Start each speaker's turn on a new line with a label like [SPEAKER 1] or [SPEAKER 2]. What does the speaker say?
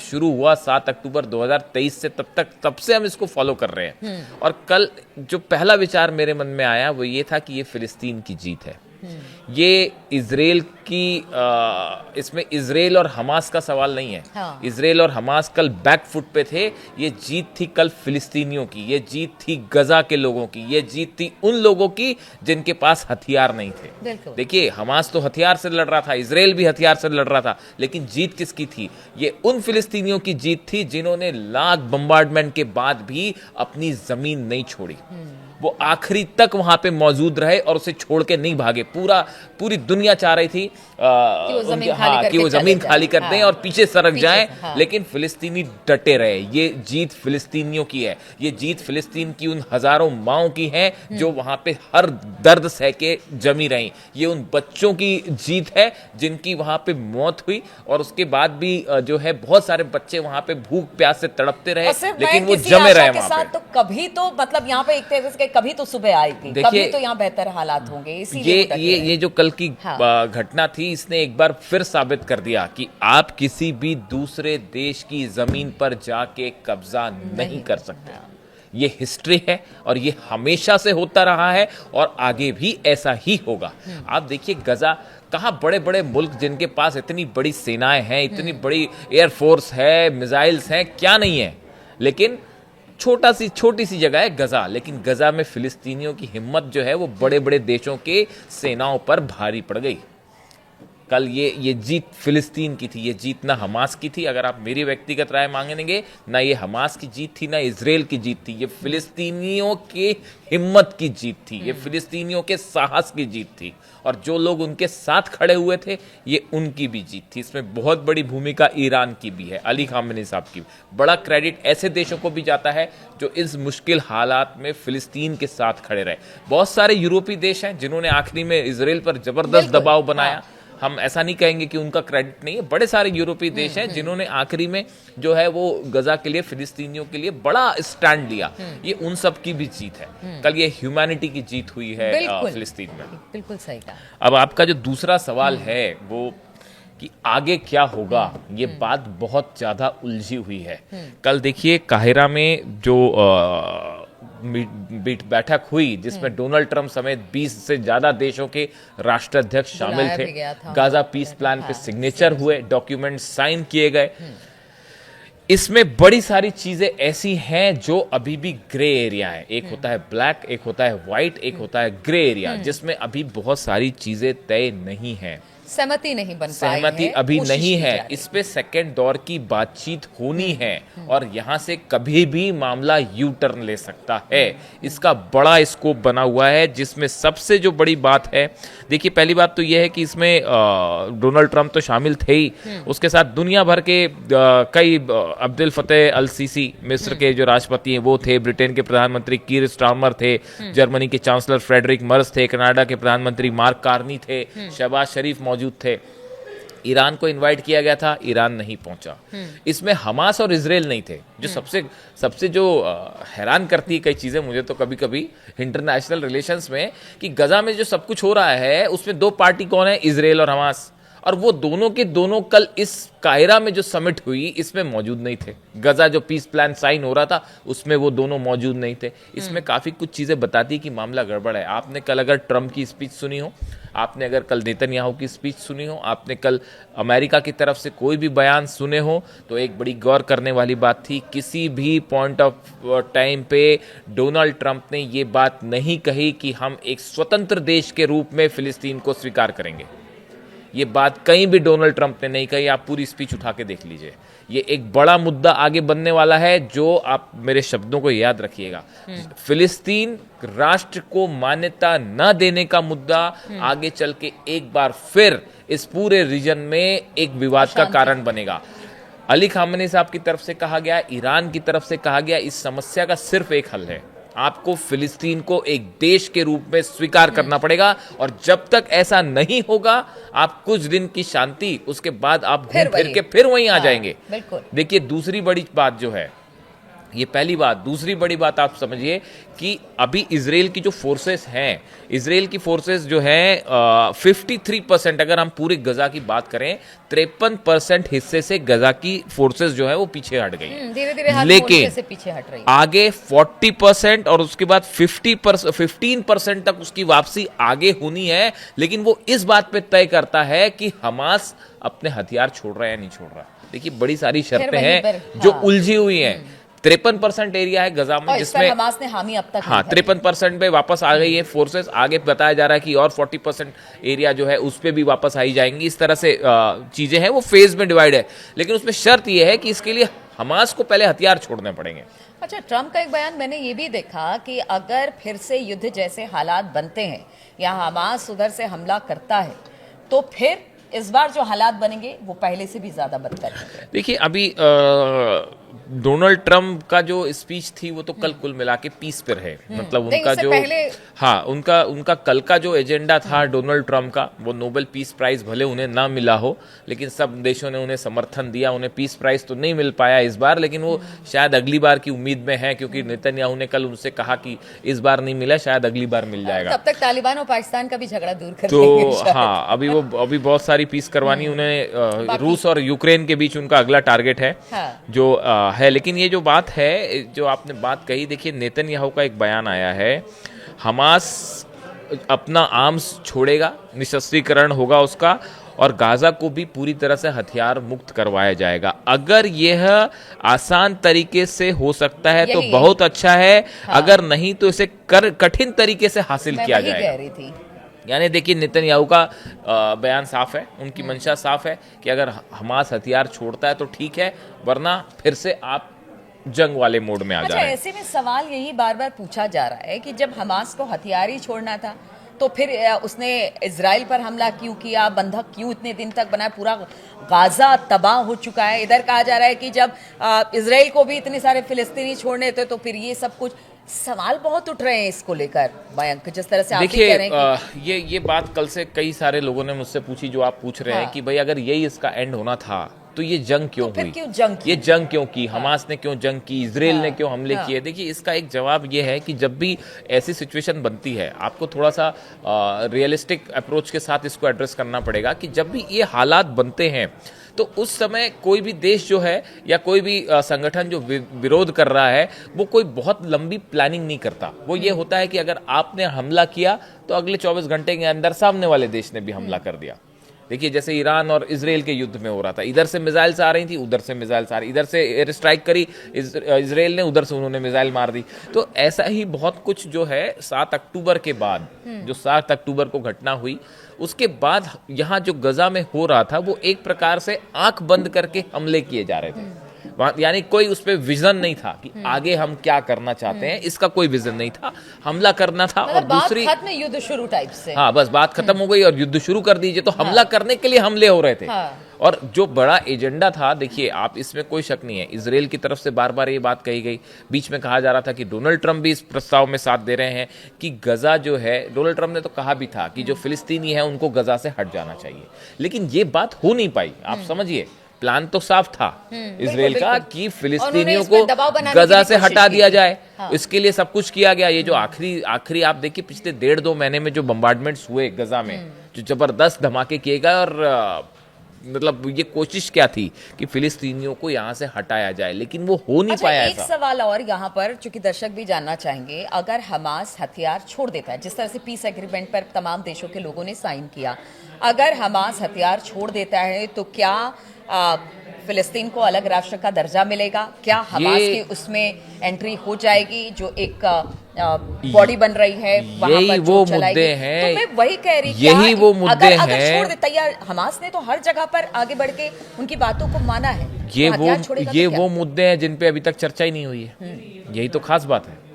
[SPEAKER 1] शुरू हुआ 7 अक्टूबर 2023 से, तब से हम इसको फॉलो कर रहे हैं। और कल जो पहला विचार मेरे मन में आया वो ये था कि ये फिलिस्तीन की जीत है। ये इजराइल की इसमें इजराइल और हमास का सवाल नहीं है।
[SPEAKER 2] हाँ।
[SPEAKER 1] इजराइल और हमास कल बैक फुट पे थे। ये जीत थी कल फिलिस्तीनियों की, ये जीत थी गजा के लोगों की, ये जीत थी उन लोगों की जिनके पास हथियार नहीं थे। देखिए, हमास तो हथियार से लड़ रहा था, इजराइल भी हथियार से लड़ रहा था, लेकिन जीत किसकी थी? ये उन फिलिस्तीनियों की जीत थी जिन्होंने लाख बम्बार्डमेंट के बाद भी अपनी जमीन नहीं छोड़ी। वो आखिरी तक वहां पे मौजूद रहे और उसे छोड़ के नहीं भागे। पूरी दुनिया चाह रही थी कि वो जमीन खाली कर दें और पीछे सरक जाएं, लेकिन फिलिस्तीनी डटे रहे। ये जीत फिलिस्तीनियों की है, ये जीत फिलिस्तीन की उन हजारों माओं की है जो वहां पे हर दर्द सह के जमी रही। ये उन बच्चों की जीत है जिनकी वहां पे मौत हुई और उसके बाद भी जो है बहुत सारे बच्चे वहां पे भूख प्यास से तड़पते रहे, लेकिन वो जमे रहे वहां पे।
[SPEAKER 2] तो कभी तो मतलब यहाँ पे एक तरह से कभी तो सुबह आएगी, कभी तो यहाँ बेहतर हालात होंगे।
[SPEAKER 1] ये जो कल की घटना थी, इसने एक बार फिर साबित कर दिया कि आप किसी भी दूसरे देश की जमीन पर जाके कब्जा नहीं कर सकते। ये हिस्ट्री है और ये हमेशा से होता रहा है और आगे भी ऐसा ही होगा। आप देखिए गजा, कहाँ बड़े बड़े मुल्क जिनके पास इतनी बड़ी सेनाएं हैं, इतनी बड़ी एयरफोर्स है, मिसाइल्स हैं, क्या नहीं है, लेकिन छोटी सी जगह है गजा। लेकिन गजा में फिलिस्तीनियों की हिम्मत जो है वो बड़े बड़े देशों के सेनाओं पर भारी पड़ गई। कल ये जीत फिलिस्तीन की थी, ये जीत ना हमास की थी। अगर आप मेरी व्यक्तिगत राय मांगेंगे, ना ये हमास की जीत थी ना इजराइल की जीत थी, ये फिलिस्तीनियों के हिम्मत की जीत थी, ये फिलिस्तीनियों के साहस की जीत थी और जो लोग उनके साथ खड़े हुए थे ये उनकी भी जीत थी। इसमें बहुत बड़ी भूमिका ईरान की भी है, अली खामेनी साहब की। बड़ा क्रेडिट ऐसे देशों को भी जाता है जो इस मुश्किल हालात में फिलिस्तीन के साथ खड़े रहे। बहुत सारे यूरोपीय देश हैं जिन्होंने आखिरी में इजराइल पर जबरदस्त दबाव बनाया। हम ऐसा नहीं कहेंगे कि उनका क्रेडिट नहीं है। बड़े सारे यूरोपीय देश हैं जिन्होंने आखिरी में जो है वो गजा के लिए, फिलिस्तीनियों के लिए बड़ा स्टैंड लिया। ये उन सब की भी जीत है। कल ये ह्यूमैनिटी की जीत हुई है फिलिस्तीन में।
[SPEAKER 2] बिल्कुल सही कहा।
[SPEAKER 1] अब आपका जो दूसरा सवाल है वो कि आगे क्या होगा, ये बात बहुत ज्यादा उलझी हुई है। कल देखिए काहिरा में जो बैठक हुई जिसमें डोनाल्ड ट्रंप समेत 20 से ज्यादा देशों के राष्ट्राध्यक्ष शामिल थे। गाजा पीस प्लान पे सिग्नेचर हुए, डॉक्यूमेंट साइन किए गए। इसमें बड़ी सारी चीजें ऐसी हैं जो अभी भी ग्रे एरिया है। एक होता है ब्लैक, एक होता है व्हाइट, एक होता है ग्रे एरिया, जिसमें अभी बहुत सारी चीजें तय नहीं है,
[SPEAKER 2] सहमति नहीं बन पाई है,
[SPEAKER 1] सहमति अभी नहीं है। इस पे सेकेंड दौर की बातचीत होनी है और यहां से कभी भी मामला यू टर्न ले सकता है। इसका बड़ा स्कोप बना हुआ है, जिसमें सबसे जो बड़ी बात है, देखिए पहली बात तो यह है कि इसमें डोनाल्ड ट्रंप तो शामिल थे ही, उसके साथ दुनिया भर के कई, अब्दुल फतेह अल सीसी मिस्र के जो राष्ट्रपति हैं वो थे, ब्रिटेन के प्रधानमंत्री कीर स्टारमर थे, जर्मनी के चांसलर फ्रेडरिक मर्ज थे, कनाडा के प्रधानमंत्री मार्क कार्नी थे, शहबाज शरीफ मौजूद थे। ईरान को इनवाइट किया गया था, ईरान नहीं पहुंचा। इसमें हमास और इजराइल नहीं थे। जो सबसे जो हैरान करती है कई चीजें मुझे तो कभी कभी इंटरनेशनल रिलेशंस में, कि गजा में जो सब कुछ हो रहा है उसमें दो पार्टी कौन है, इजराइल और हमास, और वो दोनों के दोनों कल इस काहिरा में जो समिट हुई इसमें मौजूद नहीं थे। गजा जो पीस प्लान साइन हो रहा था उसमें वो दोनों मौजूद नहीं थे। इसमें काफी कुछ चीजें बताती कि मामला गड़बड़ है। आपने कल अगर ट्रंप की स्पीच सुनी हो, आपने अगर कल नेतन्याहू की स्पीच सुनी हो, आपने कल अमेरिका की तरफ से कोई भी बयान सुने हो, तो एक बड़ी गौर करने वाली बात थी, किसी भी पॉइंट ऑफ टाइम पे डोनाल्ड ट्रंप ने ये बात नहीं कही कि हम एक स्वतंत्र देश के रूप में फिलिस्तीन को स्वीकार करेंगे। ये बात कहीं भी डोनाल्ड ट्रंप ने नहीं कही। आप पूरी स्पीच उठा के देख लीजिए। ये एक बड़ा मुद्दा आगे बनने वाला है, जो आप मेरे शब्दों को याद रखिएगा। फिलिस्तीन राष्ट्र को मान्यता न देने का मुद्दा आगे चल के एक बार फिर इस पूरे रीजन में एक विवाद का कारण बनेगा। अली खामेनी साहब की तरफ से कहा गया, ईरान की तरफ से कहा गया, इस समस्या का सिर्फ एक हल है, आपको फिलिस्तीन को एक देश के रूप में स्वीकार करना पड़ेगा। और जब तक ऐसा नहीं होगा, आप कुछ दिन की शांति, उसके बाद आप घूम फिर के फिर वहीं आ जाएंगे। देखिए दूसरी बड़ी बात जो है, ये पहली बात। दूसरी बड़ी बात आप समझिए कि अभी इजराइल की जो फोर्सेस हैं, इजराइल की फोर्सेस जो हैं 53%, अगर हम पूरे गजा की बात करें 53% हिस्से से गजा की फोर्सेस जो है वो पीछे हट गई,
[SPEAKER 2] धीरे-धीरे
[SPEAKER 1] लेकिन
[SPEAKER 2] से पीछे हट रही है।
[SPEAKER 1] आगे 40% और उसके बाद 15% तक उसकी वापसी आगे होनी है। लेकिन वो इस बात पे तय करता है कि हमास अपने हथियार छोड़ रहा है या नहीं छोड़ रहा। देखिए बड़ी सारी शर्तें हैं जो उलझी हुई हैं। 53% एरिया है गजा में जिसमें
[SPEAKER 2] हमास ने हामी अब तक
[SPEAKER 1] 53% पे वापस आ गई है फोर्सेस। आगे बताया जा रहा है कि और 40% एरिया जो है उस पे भी वापस आई जाएंगी। इस तरह से चीजें हैं, वो फेज में डिवाइड है। लेकिन उसमें शर्त यह है कि इसके लिए हमास को पहले हथियार छोड़ने पड़ेंगे।
[SPEAKER 2] अच्छा, ट्रम्प का एक बयान मैंने ये भी देखा कि अगर फिर से युद्ध जैसे हालात बनते हैं या हमास उधर से हमला करता है तो फिर इस बार जो हालात बनेंगे वो पहले से भी ज्यादा बदतर होंगे।
[SPEAKER 1] देखिए अभी डोनाल्ड ट्रम्प का जो स्पीच थी वो तो कल कुल मिला के पीस पर है। मतलब उनका जो हाँ उनका कल का जो एजेंडा था डोनाल्ड ट्रम्प का, वो नोबेल पीस प्राइज भले उन्हें ना मिला हो लेकिन सब देशों ने उन्हें समर्थन दिया। उन्हें पीस प्राइज तो नहीं मिल पाया इस बार, लेकिन वो शायद अगली बार की उम्मीद में है, क्योंकि नेतन्याहू ने कल उनसे कहा कि इस बार नहीं मिला, शायद अगली बार मिल जाएगा।
[SPEAKER 2] तब तक तालिबान और पाकिस्तान का भी झगड़ा दूर कर
[SPEAKER 1] तो हाँ अभी बहुत सारी पीस करवानी उन्हें। रूस और यूक्रेन के बीच उनका अगला टारगेट है जो है। लेकिन ये जो बात है, जो आपने बात कही, देखिए नेतन्याहू का एक बयान आया है, हमास अपना आर्म्स छोड़ेगा, निशस्त्रीकरण होगा उसका, और गाजा को भी पूरी तरह से हथियार मुक्त करवाया जाएगा। अगर यह आसान तरीके से हो सकता है तो बहुत अच्छा है। अगर नहीं तो इसे कठिन तरीके से हासिल किया जाएगा। यानी देखिए नेतन्याहू का बयान साफ है, उनकी मंशा साफ है कि अगर हमास हथियार छोड़ता है तो ठीक है, वरना फिर से आप जंग वाले मोड में आ जा रहे हैं।
[SPEAKER 2] ऐसे में सवाल यही बार बार पूछा जा रहा है कि जब हमास को हथियार ही छोड़ना था तो फिर उसने इजराइल पर हमला क्यों किया, बंधक क्यों इतने दिन तक बनाया, पूरा गाजा तबाह हो चुका है। इधर कहा जा रहा है कि जब इजराइल को भी इतने सारे फिलिस्तीनी छोड़ने थे तो फिर ये सब कुछ सवाल बहुत उठ रहे हैं इसको लेकर। मयंक, जिस तरह से आप
[SPEAKER 1] देखिए
[SPEAKER 2] कह रहे हैं कि
[SPEAKER 1] ये बात कल से कई सारे लोगों ने मुझसे पूछी, जो आप पूछ रहे हैं कि भाई अगर यही इसका एंड होना था तो ये जंग क्यों हुई, ये जंग क्यों की, हमास ने क्यों जंग की, इजराइल ने क्यों हमले किए। देखिए इसका एक जवाब ये है कि जब भी ऐसी सिचुएशन बनती है आपको थोड़ा सा रियलिस्टिक अप्रोच के साथ इसको एड्रेस करना पड़ेगा कि जब भी ये हालात बनते हैं तो उस समय कोई भी देश जो है या कोई भी संगठन जो विरोध कर रहा है वो कोई बहुत लंबी प्लानिंग नहीं करता। वो ये होता है कि अगर आपने हमला किया तो अगले 24 घंटे के अंदर सामने वाले देश ने भी हमला कर दिया। देखिए जैसे ईरान और इजराइल के युद्ध में हो रहा था, इधर से मिसाइल्स आ रही थी, उधर से मिसाइल्स आ रही, इधर से एयर स्ट्राइक करी इजराइल ने, उधर से उन्होंने मिसाइल मार दी। तो ऐसा ही बहुत कुछ जो है 7 अक्टूबर के बाद, जो 7 अक्टूबर को घटना हुई उसके बाद यहाँ जो गजा में हो रहा था वो एक प्रकार से आंख बंद करके हमले किए जा रहे थे। यानी कोई उस पर विजन नहीं था कि आगे हम क्या करना चाहते हैं, इसका कोई विजन नहीं था, हमला करना था। और दूसरी
[SPEAKER 2] खत्म, युद्ध शुरू टाइप से,
[SPEAKER 1] हाँ बस बात खत्म हो गई और युद्ध शुरू कर दीजिए। तो हमला करने के लिए हमले हो रहे थे। और जो बड़ा एजेंडा था, देखिए आप इसमें कोई शक नहीं है, इजराइल की तरफ से बार बार ये बात कही गई। बीच में कहा जा रहा था कि डोनाल्ड ट्रम्प भी इस प्रस्ताव में साथ दे रहे हैं कि गजा जो है, डोनाल्ड ट्रम्प ने तो कहा भी था कि जो फिलिस्तीनी है उनको गजा से हट जाना चाहिए, लेकिन ये बात हो नहीं पाई। आप समझिए प्लान तो साफ था इजराइल का कि फिलिस्तीनियों को गजा से हटा दिया जाए। इसके लिए सब कुछ किया गया। ये जो आखिरी आप देखिए पिछले 1.5-2 महीने में जो बम्बार्डमेंट्स हुए गजा में, जो जबरदस्त धमाके किए गए, और मतलब ये कोशिश क्या थी कि फिलिस्तीनियों को यहाँ से हटाया जाए, लेकिन वो हो नहीं पाया।
[SPEAKER 2] एक सवाल और यहाँ पर, चूंकि दर्शक भी जानना चाहेंगे, अगर हमास हथियार छोड़ देता है, जिस तरह से पीस एग्रीमेंट पर तमाम देशों के लोगों ने साइन किया, अगर हमास हथियार छोड़ देता है तो क्या फिलिस्तीन को अलग राष्ट्र का दर्जा मिलेगा? क्या हमास की उसमें एंट्री हो जाएगी जो एक बॉडी बन रही है वहां पर
[SPEAKER 1] वो मुद्दे हैं।
[SPEAKER 2] तो मैं वही कह रही,
[SPEAKER 1] यही वो मुद्दे हैं।
[SPEAKER 2] अगर छोड़ देता, यार हमास ने तो हर जगह पर आगे बढ़ के उनकी बातों को माना है,
[SPEAKER 1] ये वो मुद्दे हैं जिन पे अभी तक चर्चा ही नहीं हुई है। यही तो खास बात है।